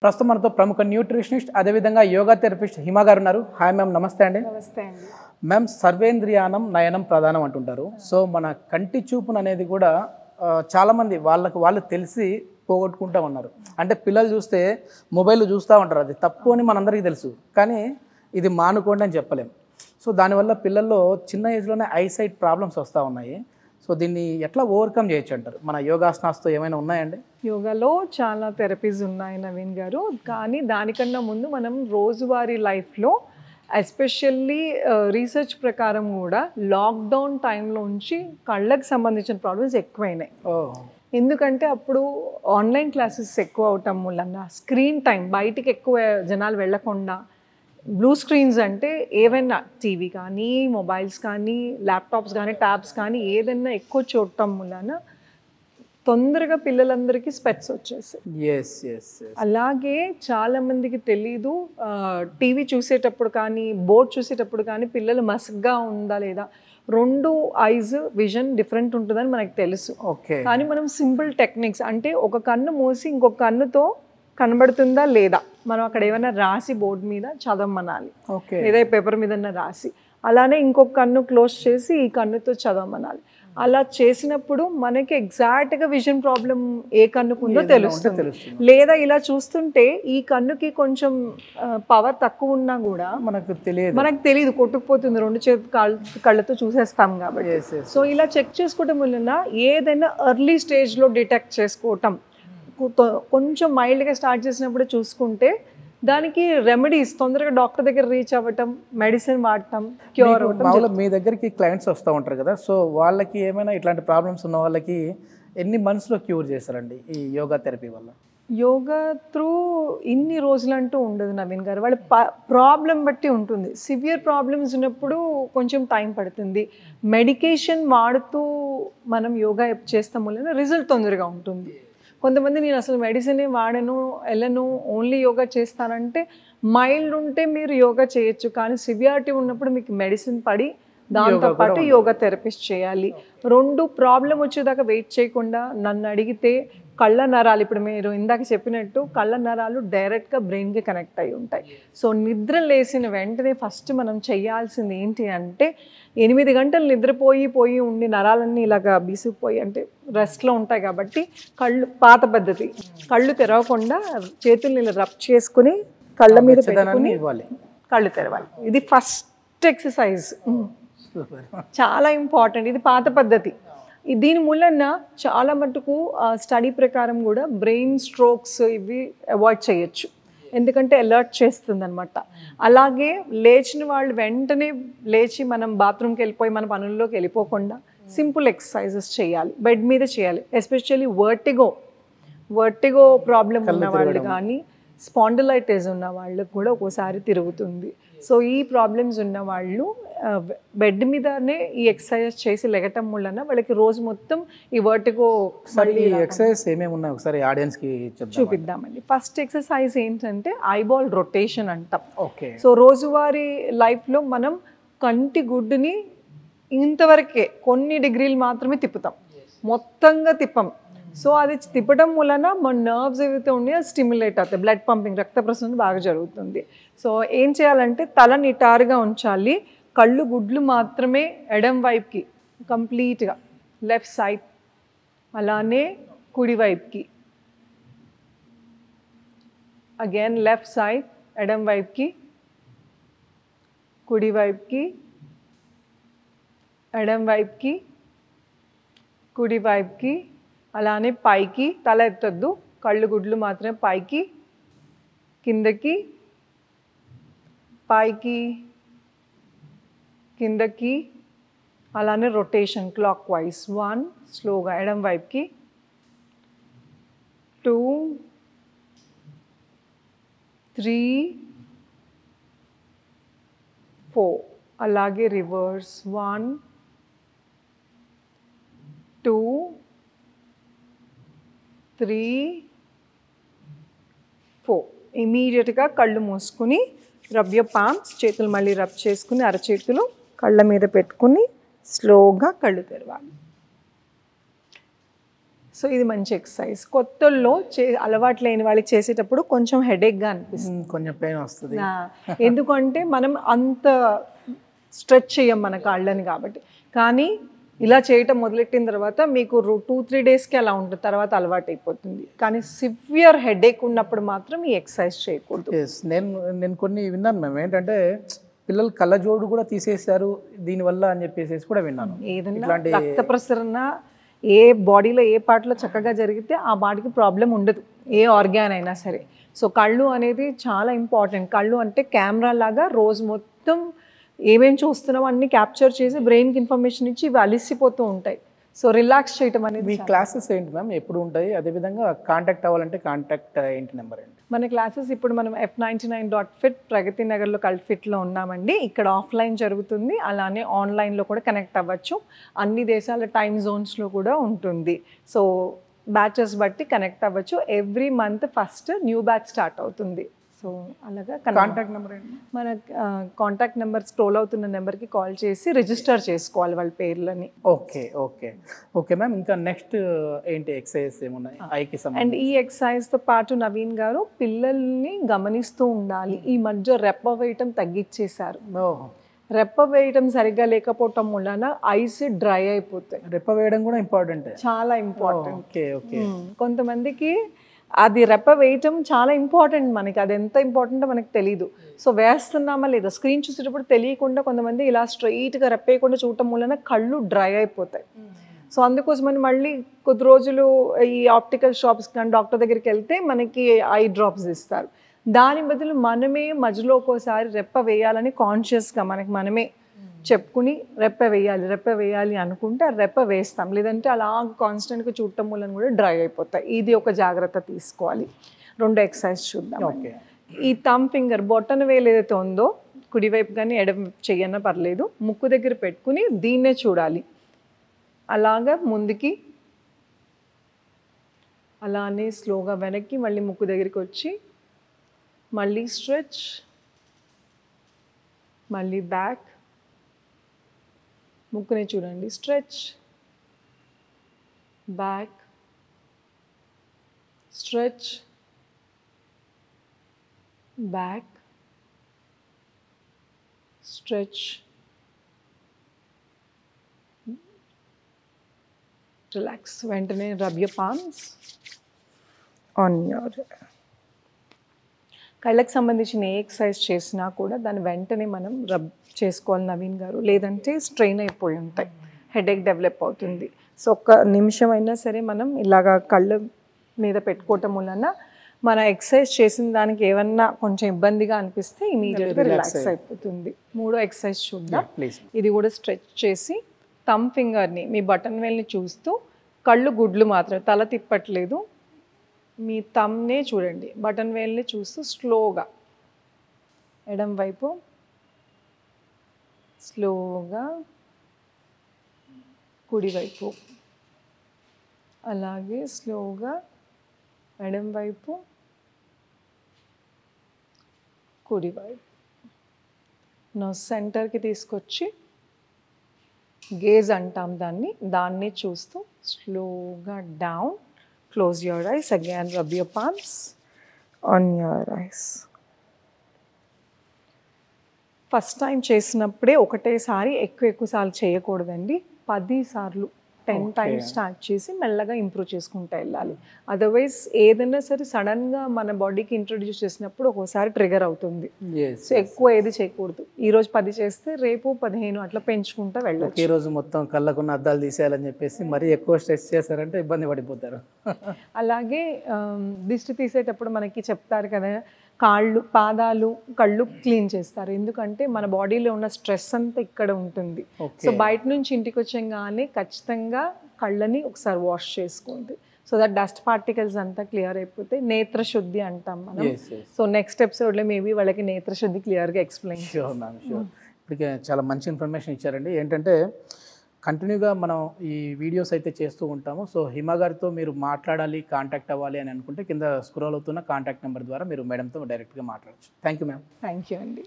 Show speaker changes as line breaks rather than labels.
ప్రస్తుతం మనతో ప్రముఖ న్యూట్రిషనిస్ట్ అదేవిధంగా యోగా థెరపిస్ట్ హిమ గారు ఉన్నారు. హాయ్ మ్యామ్, నమస్తే అండి.
నమస్తే అండి.
మ్యామ్, సర్వేంద్రియానం నయనం ప్రధానం అంటుంటారు. సో మన కంటి చూపును అనేది కూడా చాలామంది వాళ్ళు తెలిసి పోగొట్టుకుంటూ ఉన్నారు. అంటే పిల్లలు చూస్తే మొబైల్ చూస్తూ ఉంటారు, అది తప్పు అని మనందరికీ తెలుసు, కానీ ఇది మానుకోండి అని చెప్పలేం. సో దానివల్ల పిల్లల్లో చిన్న ఏజ్లోనే ఐసైట్ ప్రాబ్లమ్స్ వస్తూ ఉన్నాయి. సో దీన్ని ఎట్లా ఓవర్కమ్ చేయొచ్చు అంటారు? మన యోగాసనాస్తో ఏమైనా ఉన్నాయండి?
యోగాలో చాలా థెరపీస్ ఉన్నాయి నవీన్ గారు, కానీ దానికన్నా ముందు మనం రోజువారీ లైఫ్లో ఎస్పెషల్లీ రీసెర్చ్ ప్రకారం కూడా లాక్డౌన్ టైంలోంచి కళ్ళకి సంబంధించిన ప్రాబ్లమ్స్ ఎక్కువైనాయి. ఎందుకంటే అప్పుడు ఆన్లైన్ క్లాసెస్ ఎక్కువ అవటం వలన స్క్రీన్ టైం, బయటికి ఎక్కువ జనాలు వెళ్ళకుండా బ్లూ స్క్రీన్స్ అంటే ఏవైనా టీవీ కానీ మొబైల్స్ కానీ ల్యాప్టాప్స్ కానీ ట్యాబ్స్ కానీ ఏదైనా ఎక్కువ చూడటం వలన తొందరగా పిల్లలందరికీ స్పెట్స్ వచ్చేసాయి. అలాగే చాలామందికి తెలీదు, టీవీ చూసేటప్పుడు కానీ బోర్డ్ చూసేటప్పుడు కానీ పిల్లలు మసగ్గా ఉందా లేదా, రెండు ఐజ్ విజన్ డిఫరెంట్ ఉంటుందని మనకు తెలుసు. కానీ మనం సింపుల్ టెక్నిక్స్ అంటే ఒక కన్ను మూసి ఇంకొక కన్నుతో కనబడుతుందా లేదా మనం అక్కడ ఏమైనా రాసి బోర్డు మీద చదవమనాలి, లేదా పేపర్ మీద రాసి, అలానే ఇంకొక కన్ను క్లోజ్ చేసి ఈ కన్నుతో చదవమనాలి. అలా చేసినప్పుడు మనకి ఎగ్జాక్ట్గా విజన్ ప్రాబ్లం ఏ కన్నుకు ఉందో తెలుస్తుంది. లేదా ఇలా చూస్తుంటే ఈ కన్నుకి కొంచెం పవర్ తక్కువ ఉన్నా కూడా మనకు తెలియదు, కొట్టుకుపోతుంది, రెండు కళ్ళతో చూసేస్తాం కాబట్టి. సో ఇలా చెక్ చేసుకోవటం వలన ఏదైనా ఎర్లీ స్టేజ్లో డిటెక్ట్ చేసుకోవటం, కొంచెం మైల్డ్గా స్టార్ట్ చేసినప్పుడు చూసుకుంటే దానికి రెమెడీస్ తొందరగా డాక్టర్ దగ్గర రీచ్ అవ్వటం, మెడిసిన్ వాడటం, క్యూర్ అవ్వటం.
మీ దగ్గరికి క్లయింట్స్ వస్తూ ఉంటారు కదా, సో వాళ్ళకి ఏమైనా ఇట్లాంటి ప్రాబ్లమ్స్ ఉన్న వాళ్ళకి ఎన్ని మంత్స్లో క్యూర్ చేస్తారండి ఈ యోగా థెరపీ వల్ల?
యోగా త్రూ ఇన్ని రోజులంటూ ఉండదు నవీన్ గారు, వాళ్ళ ప్రాబ్లం బట్టి ఉంటుంది. సివియర్ ప్రాబ్లమ్స్ ఉన్నప్పుడు కొంచెం టైం పడుతుంది. మెడికేషన్ వాడుతూ మనం యోగా చేస్తాం వల్ల రిజల్ట్ తొందరగా ఉంటుంది. కొంతమంది నేను అసలు మెడిసినే వాడను, వెళ్ళను, ఓన్లీ యోగా చేస్తానంటే మైల్డ్ ఉంటే మీరు యోగా చేయొచ్చు, కానీ సివియారిటీ ఉన్నప్పుడు మీకు మెడిసిన్ పడి దాంతోపాటు యోగా థెరపిస్ట్ చేయాలి. రెండు ప్రాబ్లం వచ్చేదాకా వెయిట్ చేయకుండా నన్ను అడిగితే కళ్ళ నరాలు, ఇప్పుడు మీరు ఇందాక చెప్పినట్టు కళ్ళ నరాలు డైరెక్ట్గా బ్రెయిన్కి కనెక్ట్ అయి ఉంటాయి. సో నిద్ర లేసిన వెంటనే ఫస్ట్ మనం చేయాల్సింది ఏంటి అంటే 8 గంటలు నిద్రపోయి ఉండి నరాలన్నీ ఇలాగా బీసుకుపోయి అంటే రెస్ట్లో ఉంటాయి కాబట్టి పాత పద్ధతి, కళ్ళు తెరవకుండా చేతుల్ని ఇలా రబ్ చేసుకుని కళ్ళ మీద పెట్టుకుని కళ్ళు తెరవాలి. ఇది ఫస్ట్ ఎక్సర్సైజ్, చాలా ఇంపార్టెంట్. ఇది పాత పద్ధతి. దీని మూలన చాలా మటుకు స్టడీ ప్రకారం కూడా బ్రెయిన్ స్ట్రోక్స్ ఇవి అవాయిడ్ చేయొచ్చు, ఎందుకంటే అలర్ట్ చేస్తుంది అనమాట. అలాగే లేచిన వాళ్ళు వెంటనే లేచి మనం బాత్రూమ్కి వెళ్ళిపోయి మన పనుల్లోకి వెళ్ళిపోకుండా సింపుల్ ఎక్సర్సైజెస్ చేయాలి, బెడ్ మీద చేయాలి. ఎస్పెషల్లీ వర్టిగో ప్రాబ్లం ఉన్న వాళ్ళు కానీ స్పాండిలైటిస్ ఉన్న వాళ్ళకు కూడా ఒక్కోసారి తిరుగుతుంది. సో ఈ ప్రాబ్లమ్స్ ఉన్న వాళ్ళు బెడ్ మీదనే ఈ ఎక్సర్సైజ్ చేసి లెగటం వలన వాళ్ళకి రోజు మొత్తం ఈ వర్టిగో.
ఎక్సర్సైజ్ ఏమేమి ఉన్నాయి ఒకసారి ఆడియన్స్కి
చూపిద్దామండి. ఫస్ట్ ఎక్సర్సైజ్ ఏంటంటే ఐబాల్ రొటేషన్ అంటాం. సో రోజువారీ లైఫ్లో మనం కంటి గుడ్డుని ఇంతవరకే కొన్ని డిగ్రీలు మాత్రమే తిప్పుతాం, మొత్తంగా తిప్పం. సో అది తిప్పడం వలన మన నర్వ్స్ ఏవైతే ఉన్నాయో స్టిమ్యులేట్ అవుతాయి, బ్లడ్ పంపింగ్, రక్త ప్రసరణ బాగా జరుగుతుంది. సో ఏం చేయాలంటే తల నిటారుగా ఉంచాలి, కళ్ళు గుడ్లు మాత్రమే ఎడం వైపుకి కంప్లీట్గా, లెఫ్ట్ సైడ్, అలానే కుడి వైపుకి, అగైన్ లెఫ్ట్ సైడ్, ఎడం వైపుకి, కుడి వైపుకి, ఎడం వైపుకి, కుడి వైపుకి, అలానే పైకి, తల ఎత్తొద్దు, కళ్ళు గుడ్లు మాత్రమే పైకి, కిందకి, పైకి, కిందకి, అలానే రొటేషన్ క్లాక్ వైజ్. 1 స్లోగా ఎడం వైపుకి, 2 3 4, అలాగే రివర్స్ 1 2 3 4. ఇమీడియట్గా కళ్ళు మూసుకుని రబ్ యువర్ పామ్స్, చేతులు మళ్ళీ రబ్ చేసుకుని అరచేతులు కళ్ళ మీద పెట్టుకుని స్లోగా కళ్ళు తెరవాలి. సో ఇది మంచి ఎక్సర్సైజ్. కొత్తల్లో అలవాటు లేని వాళ్ళకి చేసేటప్పుడు కొంచెం హెడేక్గా అనిపిస్తుంది,
కొంచెం పెయిన్ వస్తుంది.
ఎందుకంటే మనం అంత స్ట్రెచ్ చేయం మన కాళ్ళని కాబట్టి. కానీ ఇలా చేయటం మొదలెట్టిన తర్వాత మీకు 2-3 డేస్కి అలా ఉంటుంది, తర్వాత అలవాటు అయిపోతుంది. కానీ సివియర్ హెడేక్ ఉన్నప్పుడు మాత్రం ఈ ఎక్సర్సైజ్ చేయకూడదు.
నేను కొన్ని విన్నాను మ్యామ్, ఏంటంటే పిల్లలు కళ్ళజోడు కూడా తీసేశారు దీనివల్ల అని చెప్పేసి కూడా విన్నాను.
ఏదైనా రక్త ప్రసరణ ఏ బాడీలో ఏ పార్ట్లో చక్కగా జరిగితే ఆ బాడీకి ప్రాబ్లం ఉండదు, ఏ ఆర్గాన్ అయినా సరే. సో కళ్ళు అనేది చాలా ఇంపార్టెంట్. కళ్ళు అంటే కెమెరా లాగా రోజు మొత్తం ఏమేమి చూస్తున్నాం అన్ని క్యాప్చర్ చేసి బ్రెయిన్కి ఇన్ఫర్మేషన్ ఇచ్చి ఇవి అలిసిపోతూ ఉంటాయి. సో రిలాక్స్ చేయటం అనేది.
మీ క్లాసెస్ ఏంటి మ్యామ్, ఎప్పుడు ఉంటాయి? అదేవిధంగా కాంటాక్ట్ అవ్వాలంటే కాంటాక్ట్ ఏంటి నెంబర్ ఏంటి?
మన క్లాసెస్ ఇప్పుడు మనం F99.fit ప్రగతి నగర్లో కల్ట్ఫిట్లో ఉన్నామండి. ఇక్కడ ఆఫ్లైన్ జరుగుతుంది, అలానే ఆన్లైన్లో కూడా కనెక్ట్ అవ్వచ్చు. అన్ని దేశాల టైమ్ జోన్స్లో కూడా ఉంటుంది. సో బ్యాచెస్ బట్టి కనెక్ట్ అవ్వచ్చు. Every month first new batch start అవుతుంది. సో అలాగా
కాంటాక్ట్ నెంబర్ ఏంటి?
మన కాంటాక్ట్ నెంబర్ స్క్రోల్ అవుతున్న నెంబర్కి కాల్ చేసి రిజిస్టర్ చేసుకోవాలి వాళ్ళ పేర్లని.
Okay okay okay ma'am. ఇంకా నెక్స్ట్ ఏంటి ఎక్సర్సైజ్ ఏమున్నాయి ఐకి సంబంధించి?
అండ్ ఈ ఎక్సర్సైజ్తో పాటు నవీన్ గారు పిల్లల్ని గమనిస్తూ ఉండాలి. ఈ మధ్య రెప్ప వేయటం తగ్గించేశారు. రెప్ప వేయటం సరిగ్గా లేకపోవటం వలన ఐస్ డ్రై అయిపోతాయి.
రెప్ప వేయడం కూడా ఇంపార్టెంట్,
చాలా ఇంపార్టెంట్.
Okay okay.
కొంతమందికి అది రెప్ప వేయటం చాలా ఇంపార్టెంట్, మనకి అది ఎంత ఇంపార్టెంటో మనకు తెలీదు. సో వేస్తున్నామా లేదా స్క్రీన్ చూసేటప్పుడు తెలియకుండా కొంతమంది ఇలా స్ట్రైట్గా రెప్ప వేయకుండా చూడటం వలన కళ్ళు డ్రై అయిపోతాయి. సో అందుకోసమని మళ్ళీ కొద్ది రోజులు ఈ ఆప్టికల్ షాప్స్ కానీ డాక్టర్ దగ్గరికి వెళ్తే మనకి ఐ డ్రాప్స్ ఇస్తారు. దాని బదులు మనమే మధ్యలో ఒక్కోసారి రెప్ప వేయాలని కాన్షియస్గా మనమే చెప్పుకుని రెప్ప వేయాలి అనుకుంటే రెప్ప వేస్తాం. లేదంటే అలా కాన్స్టెంట్గా చూడటం వల్ల కూడా డ్రై అయిపోతాయి. ఇది ఒక జాగ్రత్త తీసుకోవాలి. 2 ఎక్సర్సైజ్ చూద్దాం.
ఓకే.
ఈ థమ్ ఫింగర్ బొట్టన వేలు ఏదైతే ఉందో కుడివైపు కానీ ఎడమ చెయ్యన పర్లేదు, ముక్కు దగ్గర పెట్టుకుని దీన్నే చూడాలి. అలాగా ముందుకి, అలానే స్లోగా వెనక్కి, మళ్ళీ ముక్కు దగ్గరికి వచ్చి మళ్ళీ స్ట్రెచ్, మళ్ళీ బ్యాక్, ముక్కుని చూడండి, stretch, back, stretch, back, stretch, relax. వెంటనే rub your palms on your. కళ్ళకి సంబంధించిన ఏ ఎక్సర్సైజ్ చేసినా కూడా దాన్ని వెంటనే మనం రబ్ చేసుకోవాలి నవీన్ గారు, లేదంటే స్ట్రెయిన్ అయిపోయి ఉంటాయి, హెడేక్ డెవలప్ అవుతుంది. సో 1 నిమిషం అయినా సరే మనం ఇలాగా కళ్ళ మీద పెట్టుకోవటం వలన మన ఎక్సర్సైజ్ చేసిన దానికి ఏమన్నా కొంచెం ఇబ్బందిగా అనిపిస్తే ఇమీడియట్గా రిలాక్స్ అయిపోతుంది. 3వ ఎక్సర్సైజ్ చూద్దాం. ఇది కూడా స్ట్రెచ్ చేసి థమ్ ఫింగర్ని మీ బటన్ వేల్ని చూస్తూ, కళ్ళు గుడ్లు మాత్రమే, తల తిప్పట్లేదు, మీ థమ్నే చూడండి, బటన్ వేల్ని చూస్తూ స్లోగా ఎడం వైపు, స్లోగా కుడివైపు, అలాగే స్లోగా ఎడం వైపు, కుడివైపు. నా సెంటర్కి తీసుకొచ్చి గేజ్ అంటాం దాన్ని చూస్తూ స్లోగా down. Close your eyes again, rub your palms on your eyes. First time చేసినప్పుడే ఒకటేసారి ఎక్కువ సార్లు చేయకూడదండి. 10 సార్లు 10 టైమ్స్ స్టార్ట్ చేసి మెల్లగా ఇంప్రూవ్ చేసుకుంటూ వెళ్ళాలి. అదర్వైజ్ ఏదైనా సరే సడన్గా మన బాడీకి ఇంట్రొడ్యూస్ చేసినప్పుడు ఒక్కోసారి ట్రిగర్ అవుతుంది. సో ఎక్కువ ఏది చేయకూడదు. ఈరోజు 10 చేస్తే రేపు 15 అట్లా పెంచుకుంటూ వెళ్ళాలి.
ఈ రోజు మొత్తం కళ్ళకున్న అద్దాలు తీసేయాలని చెప్పేసి మరీ ఎక్కువ స్ట్రెస్ చేస్తారంటే ఇబ్బంది పడిపోతారు.
అలాగే దిష్టి తీసేటప్పుడు మనకి చెప్తారు కదా, కాళ్ళు, పాదాలు, కళ్ళు క్లీన్ చేస్తారు. ఎందుకంటే మన బాడీలో ఉన్న స్ట్రెస్ అంతా ఇక్కడ ఉంటుంది. సో బయట నుంచి ఇంటికి వచ్చాగానే ఖచ్చితంగా కళ్ళని ఒకసారి వాష్ చేసుకోండి. సో దట్ డస్ట్ పార్టికల్స్ అంతా క్లియర్ అయిపోతే నేత్రశుద్ధి అంటాం మనం. సో నెక్స్ట్ ఎపిసోడ్లో మేబీ వాళ్ళకి నేత్రశుద్ధి క్లియర్గా ఎక్స్ప్లెయిన్
షూర్ మ్యామ్, షూర్. ఇప్పటికే చాలా మంచి ఇన్ఫర్మేషన్ ఇచ్చారండి. ఏంటంటే కంటిన్యూగా మనం ఈ వీడియోస్ అయితే చేస్తూ ఉంటాము. సో హిమ గారితో మీరు మాట్లాడాలి, కాంటాక్ట్ అవ్వాలి అని అనుకుంటే కింద స్క్రోల్ అవుతున్న కాంటాక్ట్ నెంబర్ ద్వారా మీరు మేడంతో డైరెక్ట్గా మాట్లాడచ్చు. Thank you ma'am.
Thank you అండి.